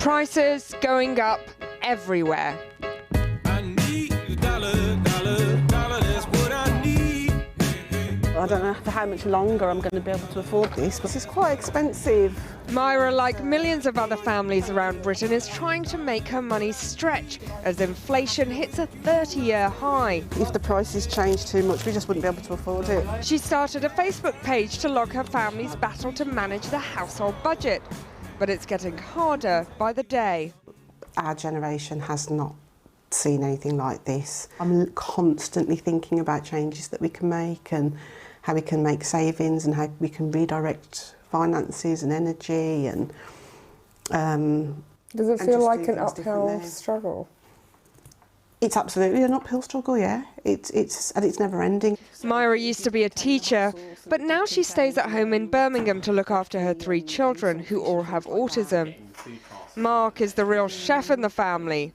Prices going up everywhere. I don't know for how much longer I'm going to be able to afford this, but it's quite expensive. Myra, like millions of other families around Britain, is trying to make her money stretch as inflation hits a 30-year high. If the prices change too much, we just wouldn't be able to afford it. She started a Facebook page to log her family's battle to manage the household budget, but it's getting harder by the day. Our generation has not seen anything like this. I'm constantly thinking about changes that we can make and how we can make savings and how we can redirect finances and energy and does it feel like an uphill struggle? It's absolutely an uphill struggle, yeah. It's never ending. Myra used to be a teacher, but now she stays at home in Birmingham to look after her 3 children who all have autism. Mark is the real chef in the family.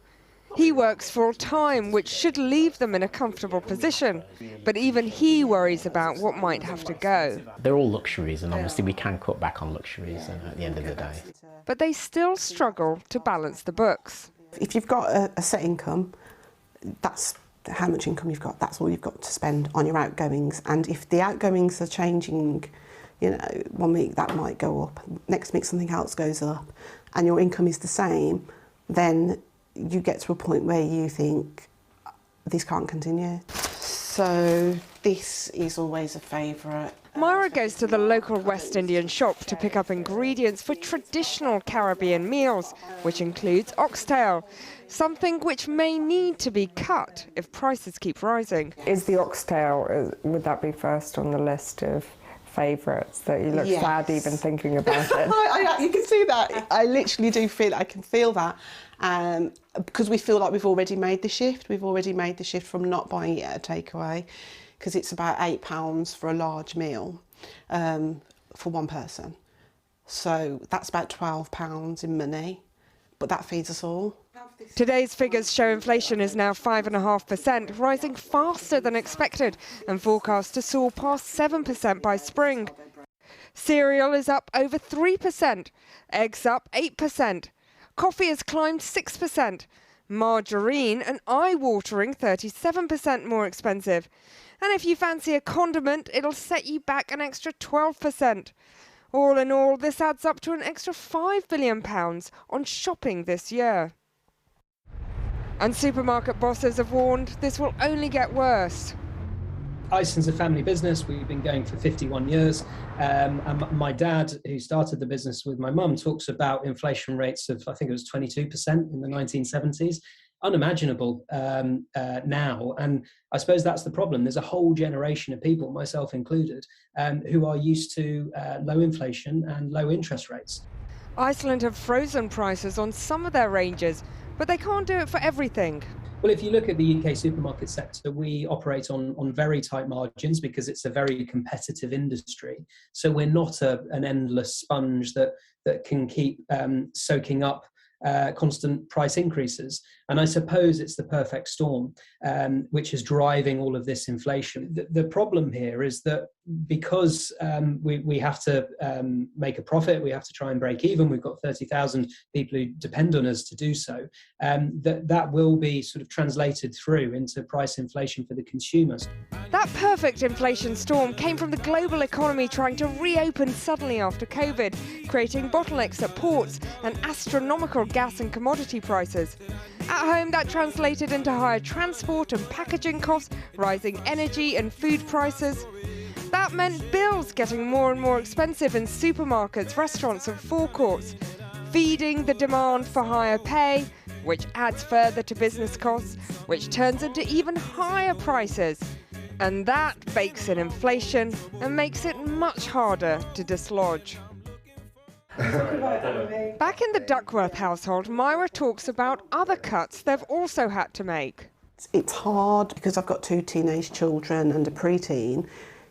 He works full-time, which should leave them in a comfortable position, but even he worries about what might have to go. They're all luxuries, and obviously we can cut back on luxuries at the end of the day. But they still struggle to balance the books. If you've got a set income, that's how much income you've got. That's all you've got to spend on your outgoings. And if the outgoings are changing, you know, one week that might go up, next week something else goes up, and your income is the same, then you get to a point where you think, this can't continue. So this is always a favourite. Myra goes to the local West Indian shop to pick up ingredients for traditional Caribbean meals, which includes oxtail, something which may need to be cut if prices keep rising. Is the oxtail, would that be first on the list of favourites that you look sad even thinking about it? You can see that. I literally do feel, I can feel that. Because we feel like we've already made the shift. We've already made the shift from not buying it at a takeaway, because it's about £8 for a large meal for one person. So that's about £12 in money, but that feeds us all. Today's figures show inflation is now 5.5%, rising faster than expected and forecast to soar past 7% by spring. Cereal is up over 3%, eggs up 8%. Coffee has climbed 6%, margarine an eye-watering 37% more expensive. And if you fancy a condiment, it'll set you back an extra 12%. All in all, this adds up to an extra £5 billion on shopping this year. And supermarket bosses have warned this will only get worse. Ison's a family business. We've been going for 51 years. And my dad, who started the business with my mum, talks about inflation rates of, I think it was 22% in the 1970s. Unimaginable now. And I suppose that's the problem. There's a whole generation of people, myself included, who are used to low inflation and low interest rates. Iceland have frozen prices on some of their ranges, but they can't do it for everything. Well, if you look at the UK supermarket sector, we operate on very tight margins because it's a very competitive industry. So we're not an endless sponge that can keep soaking up constant price increases. And I suppose it's the perfect storm, which is driving all of this inflation. The problem here is that because we have to make a profit, we have to try and break even. We've got 30,000 people who depend on us to do so. That will be sort of translated through into price inflation for the consumers. That perfect inflation storm came from the global economy trying to reopen suddenly after COVID, creating bottlenecks at ports and astronomical gas and commodity prices. At home, that translated into higher transport and packaging costs, rising energy and food prices. That meant bills getting more and more expensive in supermarkets, restaurants and forecourts, feeding the demand for higher pay, which adds further to business costs, which turns into even higher prices. And that bakes in inflation and makes it much harder to dislodge. Back in the Duckworth household, Myra talks about other cuts they've also had to make. It's hard because I've got 2 teenage children and a preteen.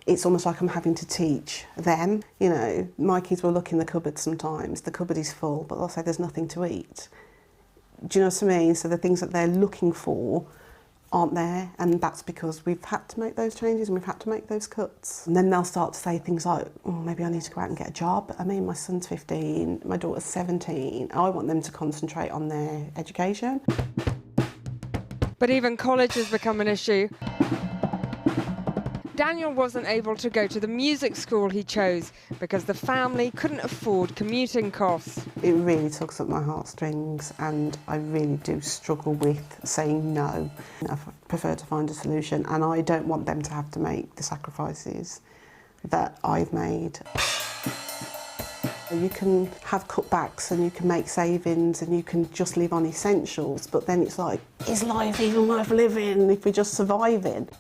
It's almost like I'm having to teach them. You know, my kids will look in the cupboard sometimes. The cupboard is full, but they'll say there's nothing to eat. Do you know what I mean? So the things that they're looking for aren't there, and that's because we've had to make those changes and we've had to make those cuts. And then they'll start to say things like, oh, maybe I need to go out and get a job. I mean, my son's 15, my daughter's 17. I want them to concentrate on their education. But even college has become an issue. Daniel wasn't able to go to the music school he chose because the family couldn't afford commuting costs. It really tugs at my heartstrings, and I really do struggle with saying no. I prefer to find a solution, and I don't want them to have to make the sacrifices that I've made. You can have cutbacks and you can make savings and you can just live on essentials, but then it's like, is life even worth living if we're just surviving?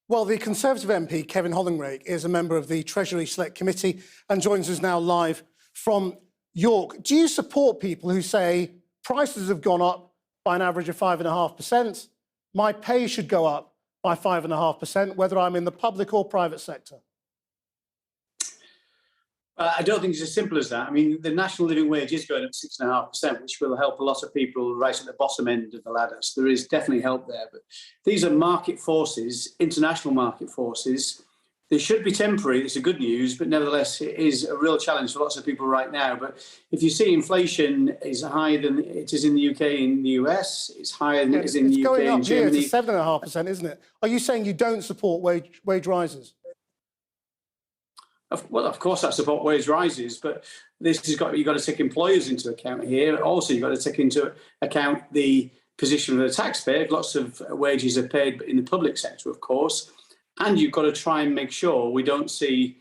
Well, the Conservative MP, Kevin Hollingrake, is a member of the Treasury Select Committee and joins us now live from York. Do you support people who say prices have gone up by an average of 5.5%? My pay should go up by 5.5%, whether I'm in the public or private sector? I don't think it's as simple as that. I mean, the national living wage is going up 6.5%, which will help a lot of people right at the bottom end of the ladder. So there is definitely help there. But these are market forces, international market forces. They should be temporary. It's a good news, but nevertheless, it is a real challenge for lots of people right now. But if you see inflation is higher than it is in the UK and the US, it's higher than it is in the UK and Germany. It's going up here to 7.5%, isn't it? Are you saying you don't support wage rises? Well, of course, I support wage rises, but you've got to take employers into account here. Also, you've got to take into account the position of the taxpayer. Lots of wages are paid in the public sector, of course, and you've got to try and make sure we don't see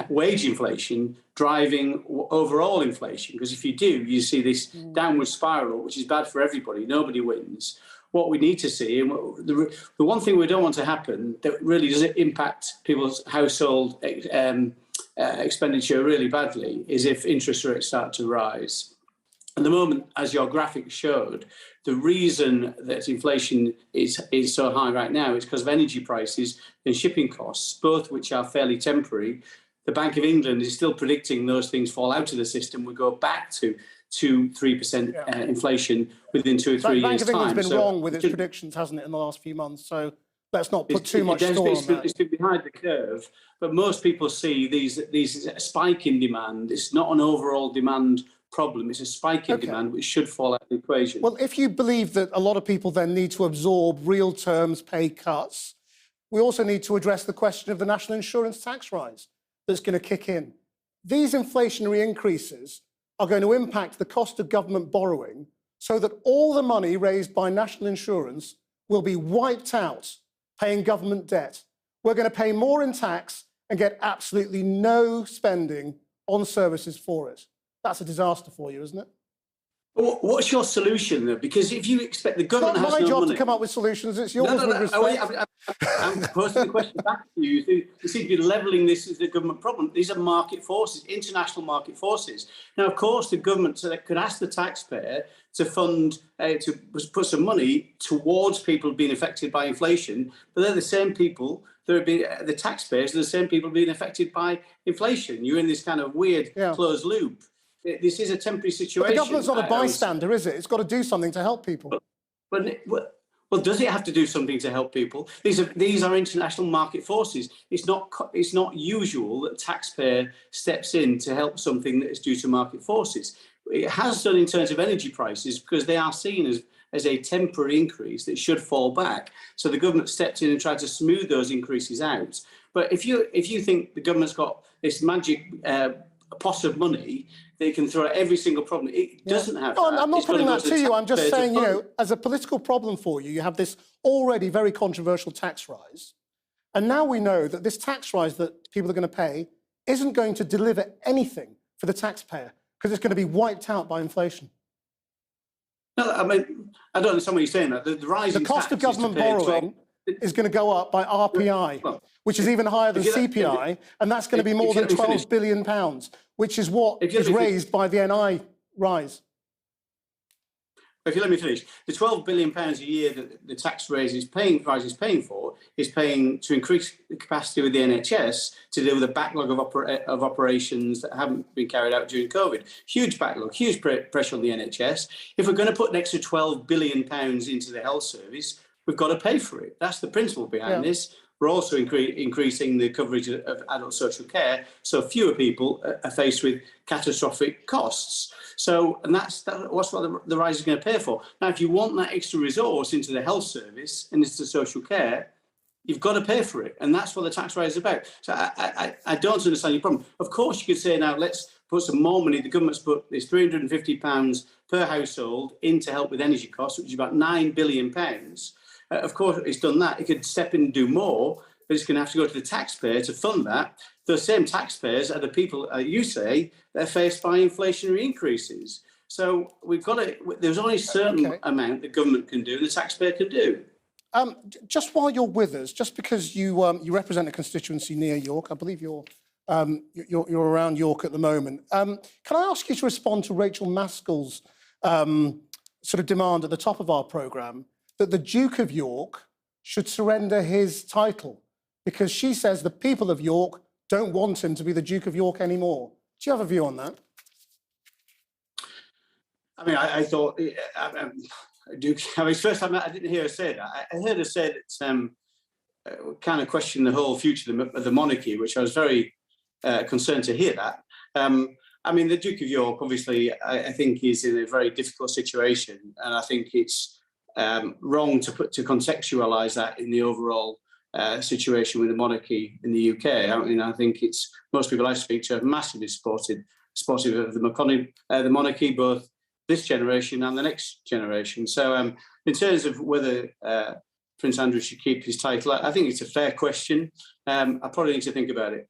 wage inflation driving overall inflation, because if you do, you see this downward spiral, which is bad for everybody. Nobody wins. What we need to see, and the one thing we don't want to happen that really does impact people's household expenditure really badly, is if interest rates start to rise. At the moment, as your graphic showed, the reason that inflation is so high right now is because of energy prices and shipping costs, both which are fairly temporary. The Bank of England is still predicting those things fall out of the system. We go back to 2-3% inflation within 2 or 3 years' time. The Bank of England's been wrong with its predictions, hasn't it, in the last few months? So let's not put too much store on that. It's been behind the curve, but most people see these spike in demand. It's not an overall demand problem. It's a spike in demand which should fall out of the equation. Well, if you believe that a lot of people then need to absorb real terms pay cuts, we also need to address the question of the national insurance tax rise that's going to kick in. These inflationary increases are going to impact the cost of government borrowing so that all the money raised by national insurance will be wiped out paying government debt. We're going to pay more in tax and get absolutely no spending on services for it. That's a disaster for you, isn't it? What's your solution, though? Because if you expect the government has no money... It's not my job to come up with solutions, it's yours with respect. I'm posing the question back to you. You seem to be levelling this as a government problem. These are market forces, international market forces. Now, of course, the government could ask the taxpayer to fund, to put some money towards people being affected by inflation, but they're the same people, the taxpayers are the same people being affected by inflation. You're in this kind of weird closed loop. This is a temporary situation. But the government's not a bystander, is it? It's got to do something to help people. Well, does it have to do something to help people? These are international market forces. It's not usual that a taxpayer steps in to help something that is due to market forces. It has done in terms of energy prices because they are seen as a temporary increase that should fall back. So the government stepped in and tried to smooth those increases out. But if you think the government's got this magic pot of money, they can throw at every single problem. It doesn't have that. I'm not putting that to you. I'm just saying, as a political problem for you, you have this already very controversial tax rise. And now we know that this tax rise that people are going to pay isn't going to deliver anything for the taxpayer because it's going to be wiped out by inflation. No, I mean, I don't understand what you're saying. The cost of government borrowing is going to go up by RPI, which is even higher than CPI, and that's going to be more than £12 billion, which is what is raised by the NI rise. if you let me finish, the £12 billion a year that the tax rise is paying for is paying to increase the capacity with the NHS to deal with a backlog of operations that haven't been carried out during COVID. Huge backlog, huge pressure on the NHS. If we're going to put an extra £12 billion into the health service, we've got to pay for it. That's the principle behind this. We're also increasing the coverage of adult social care, so fewer people are faced with catastrophic costs. So, and that's what the rise is going to pay for. Now, if you want that extra resource into the health service and into social care, you've got to pay for it, and that's what the tax rise is about. So, I don't understand your problem. Of course, you could say now let's put some more money. The government's put this £350 per household in to help with energy costs, which is about £9 billion. Of course, it's done that. It could step in and do more, but it's going to have to go to the taxpayer to fund that. Those same taxpayers are the people, you say, that are faced by inflationary increases. So we've got to. There's only a certain amount the government can do and the taxpayer can do. Just while you're with us, just because you represent a constituency near York, I believe you're around York at the moment. Can I ask you to respond to Rachel Maskell's sort of demand at the top of our programme that the Duke of York should surrender his title, because she says the people of York don't want him to be the Duke of York anymore. Do you have a view on that? I mean, I thought, Duke, I mean, first time I didn't hear her say that. I heard her say that kind of question the whole future of the monarchy, which I was very concerned to hear that. I mean, the Duke of York, obviously, I think is in a very difficult situation, and I think it's wrong to contextualise that in the overall situation with the monarchy in the UK. I mean, I think it's most people I speak to are massively supportive of the monarchy, both this generation and the next generation. So, in terms of whether Prince Andrew should keep his title, I think it's a fair question. I probably need to think about it.